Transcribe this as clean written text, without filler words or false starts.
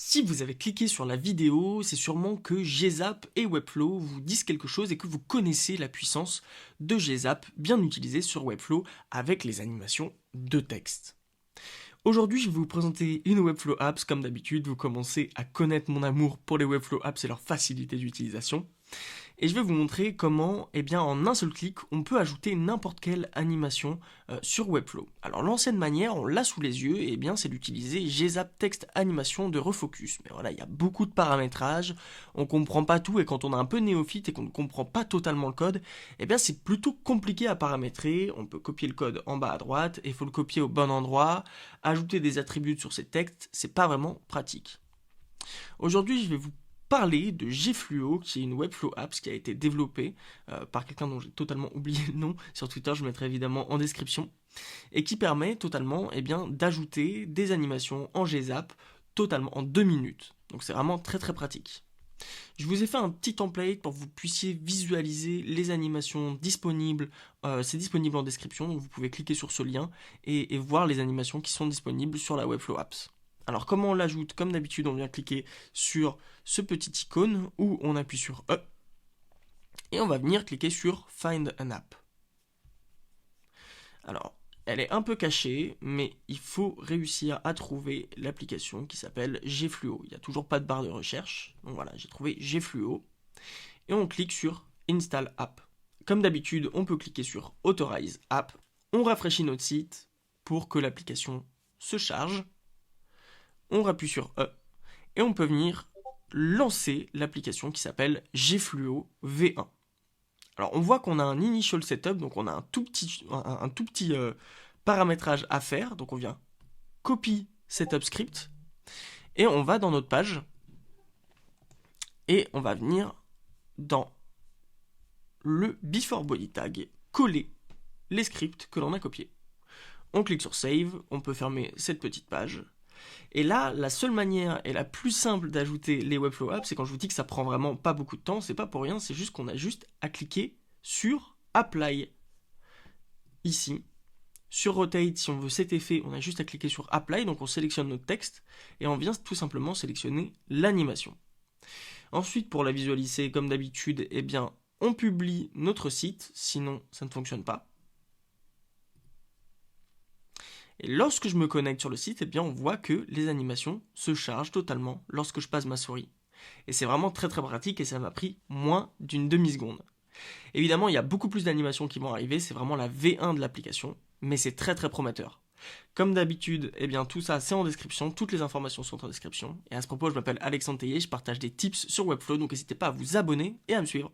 Si vous avez cliqué sur la vidéo, c'est sûrement que gzap et Webflow vous disent quelque chose et que vous connaissez la puissance de gzap bien utilisée sur Webflow avec les animations de texte. Aujourd'hui, je vais vous présenter une Webflow Apps. Comme d'habitude, vous commencez à connaître mon amour pour les Webflow Apps et leur facilité d'utilisation. Et je vais vous montrer comment, en un seul clic, on peut ajouter n'importe quelle animation sur Webflow. Alors l'ancienne manière, on l'a sous les yeux, c'est d'utiliser gzap texte animation de refocus. Mais voilà, il y a beaucoup de paramétrage, on comprend pas tout, et quand on est un peu néophyte et qu'on ne comprend pas totalement le code, c'est plutôt compliqué à paramétrer. On peut copier le code en bas à droite, et il faut le copier au bon endroit, ajouter des attributs sur ces textes, c'est pas vraiment pratique. Aujourd'hui, je vais vous parler de Gfluo, qui est une Webflow Apps qui a été développée par quelqu'un dont j'ai totalement oublié le nom. Sur Twitter, je le mettrai évidemment en description, et qui permet totalement d'ajouter des animations en gzap totalement en 2 minutes. Donc c'est vraiment très très pratique. Je vous ai fait un petit template pour que vous puissiez visualiser les animations disponibles. C'est disponible en description, donc vous pouvez cliquer sur ce lien et voir les animations qui sont disponibles sur la Webflow Apps. Alors comment on l'ajoute? Comme d'habitude, on vient cliquer sur ce petit icône où on appuie sur E et on va venir cliquer sur Find an App. Alors, elle est un peu cachée, mais il faut réussir à trouver l'application qui s'appelle Gfluo. Il n'y a toujours pas de barre de recherche, donc voilà, j'ai trouvé Gfluo et on clique sur Install App. Comme d'habitude, on peut cliquer sur Authorize App, on rafraîchit notre site pour que l'application se charge. On appuie sur E et on peut venir lancer l'application qui s'appelle Gfluo V1. Alors on voit qu'on a un initial setup, donc on a un tout petit paramétrage à faire. Donc on vient copy setup script et on va dans notre page et on va venir dans le before body tag coller les scripts que l'on a copiés. On clique sur save, on peut fermer cette petite page. Et là, la seule manière et la plus simple d'ajouter les Webflow Apps, c'est quand je vous dis que ça prend vraiment pas beaucoup de temps, c'est pas pour rien, c'est juste qu'on a juste à cliquer sur Apply. Ici, sur Rotate, si on veut cet effet, on a juste à cliquer sur Apply, donc on sélectionne notre texte, et on vient tout simplement sélectionner l'animation. Ensuite, pour la visualiser, comme d'habitude, on publie notre site, sinon ça ne fonctionne pas. Et lorsque je me connecte sur le site, on voit que les animations se chargent totalement lorsque je passe ma souris. Et c'est vraiment très très pratique et ça m'a pris moins d'une demi-seconde. Évidemment, il y a beaucoup plus d'animations qui vont arriver, c'est vraiment la V1 de l'application, mais c'est très très prometteur. Comme d'habitude, tout ça c'est en description, toutes les informations sont en description. Et à ce propos, je m'appelle Alexandre Théier, je partage des tips sur Webflow, donc n'hésitez pas à vous abonner et à me suivre.